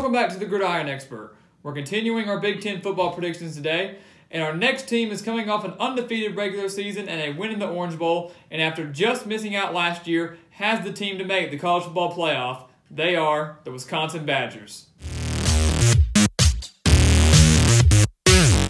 Welcome back to the Gridiron Expert. We're continuing our Big Ten football predictions today, and our next team is coming off an undefeated regular season and a win in the Orange Bowl, and after just missing out last year, has the team to make the college football playoff. They are the Wisconsin Badgers.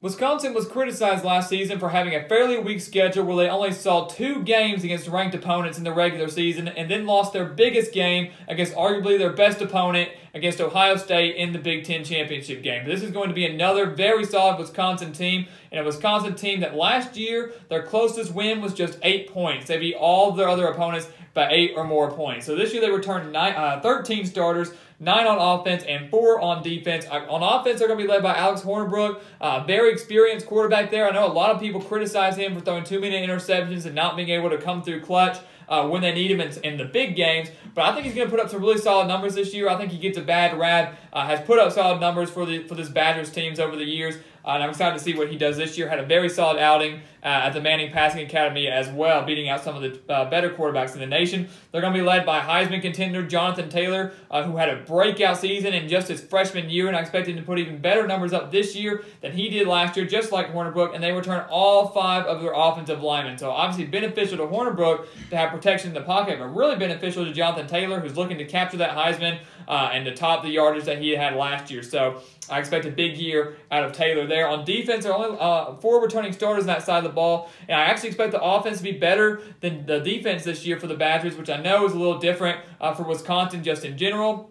Wisconsin was criticized last season for having a fairly weak schedule where they only saw 2 games against ranked opponents in the regular season and then lost their biggest game against arguably their best opponent against Ohio State in the Big Ten championship game. This is going to be another very solid Wisconsin team, and a Wisconsin team that last year, their closest win was just 8 points. They beat all of their other opponents by 8 or more points. So this year they returned 13 starters, 9 on offense and 4 on defense. On offense, they're going to be led by Alex Hornibrook, very experienced quarterback there. I know a lot of people criticize him for throwing too many interceptions and not being able to come through clutch when they need him in the big games. But I think he's going to put up some really solid numbers this year. I think he gets a bad rap, has put up solid numbers for this Badgers teams over the years. And I'm excited to see what he does this year. Had a very solid outing at the Manning Passing Academy as well, beating out some of the better quarterbacks in the nation. They're going to be led by Heisman contender Jonathan Taylor, who had a breakout season in just his freshman year, and I expect him to put even better numbers up this year than he did last year, just like Hornibrook, and they return all 5 of their offensive linemen. So obviously beneficial to Hornibrook to have protection in the pocket, but really beneficial to Jonathan Taylor, who's looking to capture that Heisman and to top the yardage that he had last year. So I expect a big year out of Taylor there. On defense, there are only 4 returning starters on that side of the ball, and I actually expect the offense to be better than the defense this year for the Badgers, which I know is a little different for Wisconsin just in general,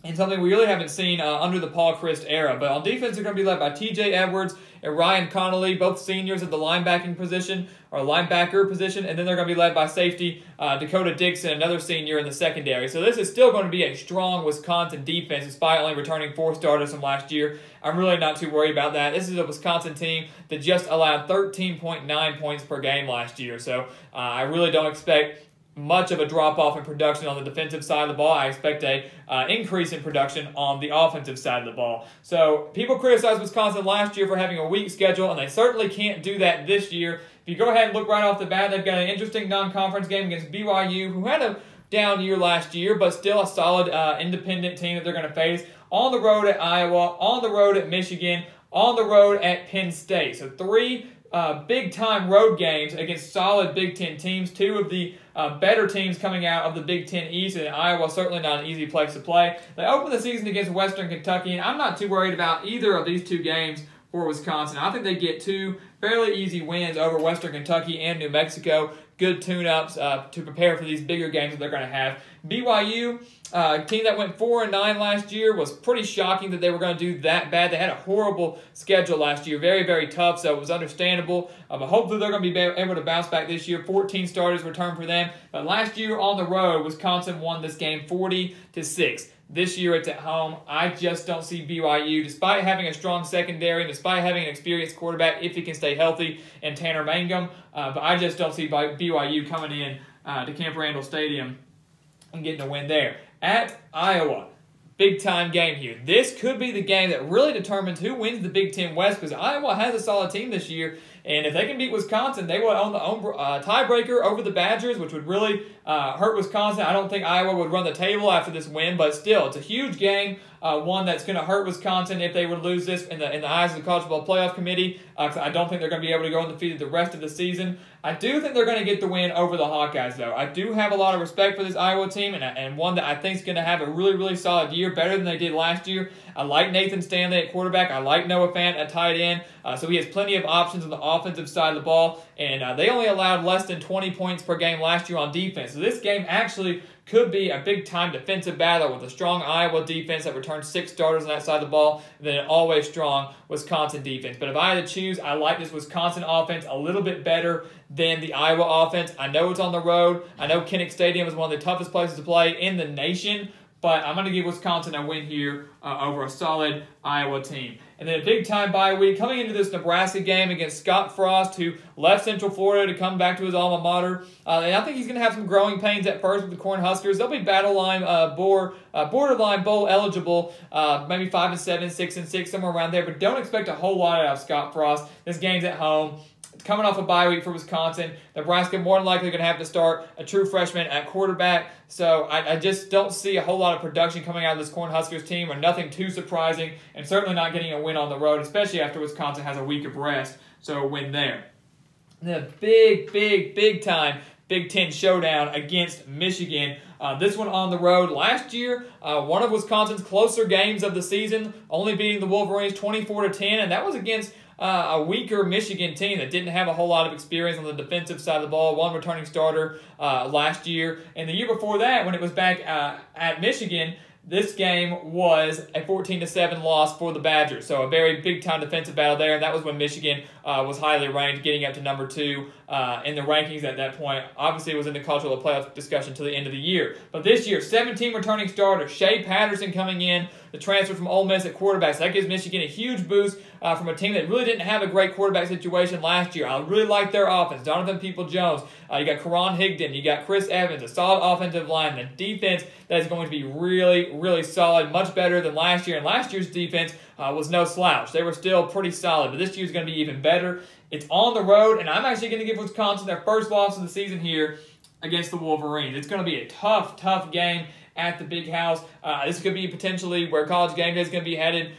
and something we really haven't seen under the Paul Chryst era. But on defense, they're going to be led by T.J. Edwards and Ryan Connolly, both seniors at the linebacker position, and then they're going to be led by safety Dakota Dixon, another senior in the secondary. So this is still going to be a strong Wisconsin defense, despite only returning 4 starters from last year. I'm really not too worried about that. This is a Wisconsin team that just allowed 13.9 points per game last year. So I really don't expect much of a drop-off in production on the defensive side of the ball. I expect a increase in production on the offensive side of the ball. So people criticized Wisconsin last year for having a weak schedule, and they certainly can't do that this year. If you go ahead and look right off the bat, they've got an interesting non-conference game against BYU, who had a down year last year, but still a solid independent team that they're going to face. On the road at Iowa, on the road at Michigan, on the road at Penn State. So 3 big-time road games against solid Big Ten teams, 2 of the better teams coming out of the Big Ten East, and Iowa certainly not an easy place to play. They open the season against Western Kentucky, and I'm not too worried about either of these 2 games for Wisconsin. I think they get 2 fairly easy wins over Western Kentucky and New Mexico. Good tune-ups to prepare for these bigger games that they're going to have. BYU, a team that went 4-9 last year, was pretty shocking that they were going to do that bad. They had a horrible schedule last year, very, very tough, so it was understandable. But hopefully they're going to be able to bounce back this year. 14 starters returned for them. But last year on the road, Wisconsin won this game 40-6. This year it's at home. I just don't see BYU, despite having a strong secondary and despite having an experienced quarterback, if he can stay healthy, and Tanner Mangum. But I just don't see BYU coming in to Camp Randall Stadium and getting a win there. At Iowa, big-time game here. This could be the game that really determines who wins the Big Ten West, because Iowa has a solid team this year, and if they can beat Wisconsin, they will own the tiebreaker over the Badgers, which would really hurt Wisconsin. I don't think Iowa would run the table after this win, but still, it's a huge game, one that's going to hurt Wisconsin if they would lose this in the eyes of the College Football Playoff Committee. I don't think they're going to be able to go undefeated the rest of the season. I do think they're going to get the win over the Hawkeyes, though. I do have a lot of respect for this Iowa team, and one that I think is going to have a really, really solid year, better than they did last year. I like Nathan Stanley at quarterback. I like Noah Fant at tight end. So he has plenty of options on the offensive side of the ball, and they only allowed less than 20 points per game last year on defense. So this game actually could be a big-time defensive battle with a strong Iowa defense that returns 6 starters on that side of the ball, and then an always strong Wisconsin defense. But if I had to choose, I like this Wisconsin offense a little bit better than the Iowa offense. I know it's on the road. I know Kinnick Stadium is one of the toughest places to play in the nation, but I'm going to give Wisconsin a win here over a solid Iowa team. And then a big-time bye week coming into this Nebraska game against Scott Frost, who left Central Florida to come back to his alma mater. And I think he's going to have some growing pains at first with the Cornhuskers. They'll be borderline bowl eligible, maybe 5-7, 6-6, somewhere around there. But don't expect a whole lot out of Scott Frost. This game's at home. coming off a bye week for Wisconsin. Nebraska more than likely going to have to start a true freshman at quarterback. So I just don't see a whole lot of production coming out of this Cornhuskers team, or nothing too surprising, and certainly not getting a win on the road, especially after Wisconsin has a week of rest. So a win there. The big time Big Ten showdown against Michigan. This one on the road. Last year, one of Wisconsin's closer games of the season, only beating the Wolverines 24-10, and that was against a weaker Michigan team that didn't have a whole lot of experience on the defensive side of the ball. One returning starter last year. And the year before that, when it was back at Michigan, this game was a 14-7 loss for the Badgers. So a very big-time defensive battle there. And that was when Michigan was highly ranked, getting up to number 2 in the rankings at that point. Obviously, it was in the cultural playoff discussion till the end of the year. But this year, 17 returning starters. Shea Patterson coming in, the transfer from Ole Miss at quarterback. So that gives Michigan a huge boost from a team that really didn't have a great quarterback situation last year. I really like their offense. Donovan Peoples-Jones. You got Karan Higdon. You got Chris Evans, a solid offensive line. And a defense that is going to be really solid, much better than last year. And last year's defense was no slouch. They were still pretty solid, but this year's going to be even better. It's on the road, and I'm actually going to give Wisconsin their first loss of the season here against the Wolverines. It's going to be a tough game at the Big House. This could be potentially where College Game Day is going to be headed.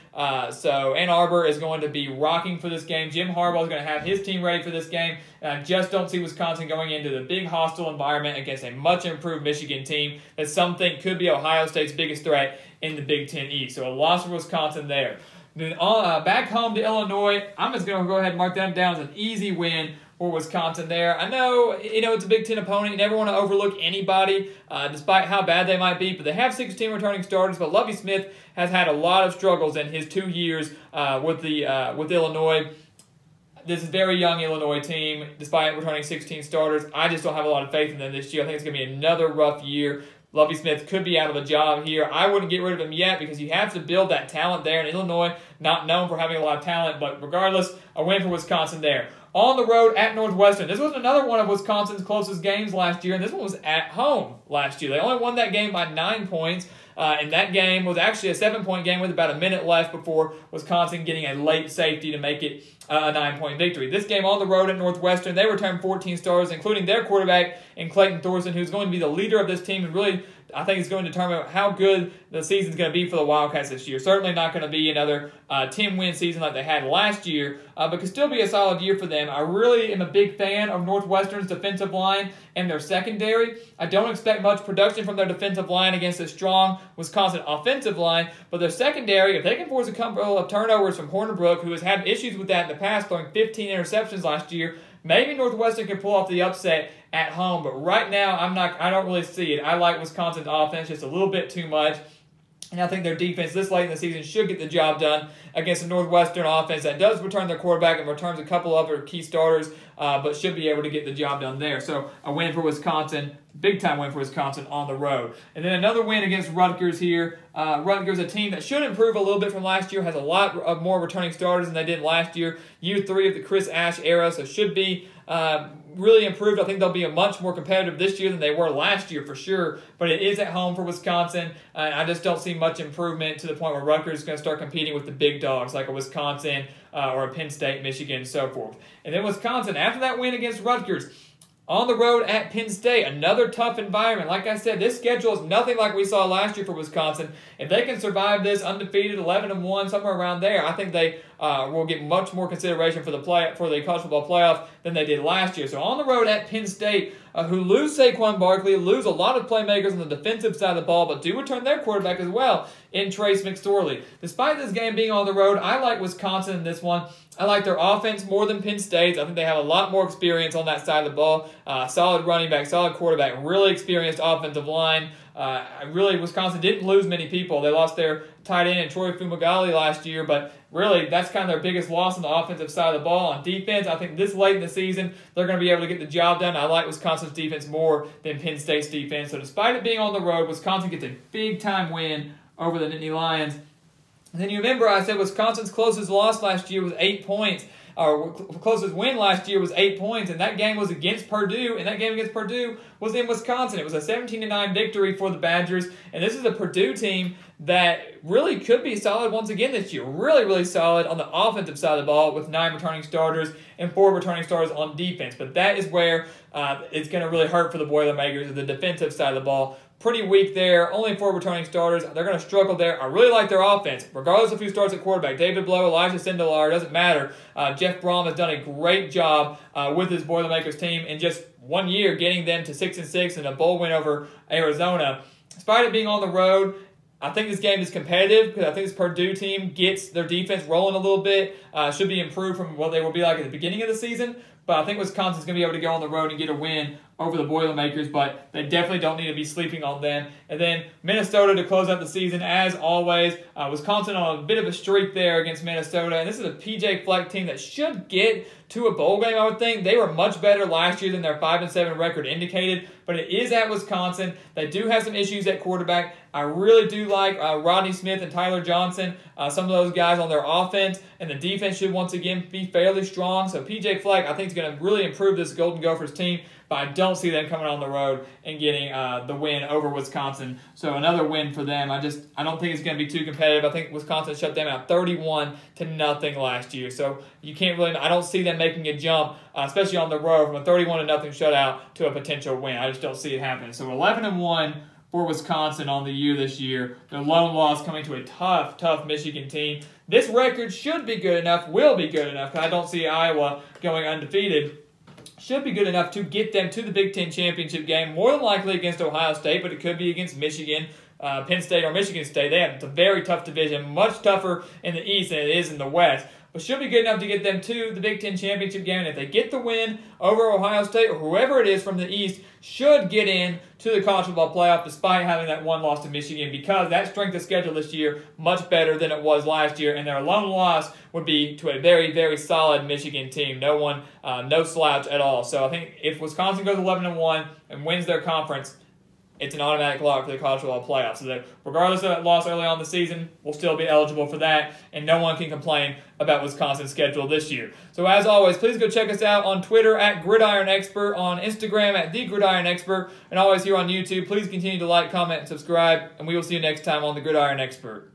So Ann Arbor is going to be rocking for this game. Jim Harbaugh is going to have his team ready for this game. And I just don't see Wisconsin going into the big hostile environment against a much improved Michigan team that some think could be Ohio State's biggest threat in the Big Ten East. So a loss for Wisconsin there. Then back home to Illinois, I'm just going to go ahead and mark them down as an easy win for Wisconsin there. I know, it's a Big Ten opponent. You never want to overlook anybody, despite how bad they might be. But they have 16 returning starters. But Lovie Smith has had a lot of struggles in his 2 years with Illinois. This is a very young Illinois team, despite returning 16 starters. I just don't have a lot of faith in them this year. I think it's going to be another rough year. Lovie Smith could be out of a job here. I wouldn't get rid of him yet because you have to build that talent there. In Illinois, not known for having a lot of talent, but regardless, a win for Wisconsin there. On the road at Northwestern. This was another one of Wisconsin's closest games last year, and this one was at home last year. They only won that game by 9 points, and that game was actually a 7-point game with about a minute left before Wisconsin getting a late safety to make it a 9-point victory. This game on the road at Northwestern, they returned 14 starters, including their quarterback in Clayton Thorson, who's going to be the leader of this team and really, I think, it's going to determine how good the season's going to be for the Wildcats this year. Certainly not going to be another 10-win season like they had last year, but could still be a solid year for them. I really am a big fan of Northwestern's defensive line and their secondary. I don't expect much production from their defensive line against a strong Wisconsin offensive line, but their secondary, if they can force a couple of turnovers from Hornibrook, who has had issues with that in the past, throwing 15 interceptions last year, maybe Northwestern can pull off the upset at home, but right now I don't really see it. I like Wisconsin's offense just a little bit too much, and I think their defense this late in the season should get the job done against a Northwestern offense that does return their quarterback and returns a couple other key starters, but should be able to get the job done there. So a win for Wisconsin, big-time win for Wisconsin on the road. And then another win against Rutgers here. Rutgers, a team that should improve a little bit from last year, has a lot of more returning starters than they did last year. Year 3 of the Chris Ash era, so should be really improved. I think they'll be a much more competitive this year than they were last year for sure, but it is at home for Wisconsin. I just don't see much improvement to the point where Rutgers is going to start competing with the big dogs like a Wisconsin or a Penn State, Michigan, and so forth. And then Wisconsin, after that win against Rutgers, on the road at Penn State, another tough environment. Like I said, this schedule is nothing like we saw last year for Wisconsin. If they can survive this undefeated 11-1, somewhere around there, I think they will get much more consideration for the college football playoff than they did last year. So on the road at Penn State, who lose Saquon Barkley, lose a lot of playmakers on the defensive side of the ball, but do return their quarterback as well in Trace McSorley. Despite this game being on the road, I like Wisconsin in this one. I like their offense more than Penn State's. I think they have a lot more experience on that side of the ball. Solid running back, solid quarterback, really experienced offensive line. Wisconsin didn't lose many people. They lost their tight end, Troy Fumagali, last year, but really that's kind of their biggest loss on the offensive side of the ball. On defense, I think this late in the season, they're going to be able to get the job done. I like Wisconsin's defense more than Penn State's defense. So despite it being on the road, Wisconsin gets a big-time win over the Nittany Lions. And then you remember I said Wisconsin's closest loss last year was 8 points. or closest win last year was 8 points, and that game was against Purdue, and that game against Purdue was in Wisconsin. It was a 17-9 victory for the Badgers, and this is a Purdue team that really could be solid once again this year. Really, really solid on the offensive side of the ball with 9 returning starters and 4 returning starters on defense. But that is where it's going to really hurt for the Boilermakers at the defensive side of the ball. Pretty weak there. Only 4 returning starters. They're going to struggle there. I really like their offense, regardless of who starts at quarterback. David Blow, Elijah Sindelar, doesn't matter. Jeff Brom has done a great job with his Boilermakers team in just 1 year, getting them to 6-6 and a bowl win over Arizona. Despite it being on the road, I think this game is competitive because I think this Purdue team gets their defense rolling a little bit. Should be improved from what they will be like at the beginning of the season. But I think Wisconsin's going to be able to go on the road and get a win over the Boilermakers, but they definitely don't need to be sleeping on them. And then Minnesota to close out the season, as always. Wisconsin on a bit of a streak there against Minnesota. And this is a P.J. Fleck team that should get to a bowl game, I would think. They were much better last year than their 5-7 record indicated, but it is at Wisconsin. They do have some issues at quarterback. I really do like Rodney Smith and Tyler Johnson, some of those guys on their offense, and the defense should once again be fairly strong. So P.J. Fleck, I think, is going to really improve this Golden Gophers team, but I don't see them coming on the road and getting the win over Wisconsin. So another win for them. I don't think it's going to be too competitive. I think Wisconsin shut them out 31-0 last year. So you can't really, I don't see them making a jump, especially on the road, from a 31-0 shutout to a potential win. I just don't see it happening. So 11-1 for Wisconsin on the year this year. Their lone loss coming to a tough Michigan team. This record should be good enough, will be good enough, because I don't see Iowa going undefeated. Should be good enough to get them to the Big Ten championship game, more than likely against Ohio State, but it could be against Michigan, Penn State, or Michigan State. They have a very tough division, much tougher in the East than it is in the West. But should be good enough to get them to the Big Ten championship game. And if they get the win over Ohio State or whoever it is from the East, should get in to the college football playoff despite having that one loss to Michigan, because that strength of schedule this year much better than it was last year, and their lone loss would be to a very, very solid Michigan team. No slouch at all. So I think if Wisconsin goes 11-1 and wins their conference, it's an automatic lock for the college football playoffs. So that regardless of that loss early on in the season, we'll still be eligible for that, and no one can complain about Wisconsin's schedule this year. So as always, please go check us out on Twitter at Gridiron Expert, on Instagram at The Gridiron Expert, and always here on YouTube. Please continue to like, comment, and subscribe, and we will see you next time on The Gridiron Expert.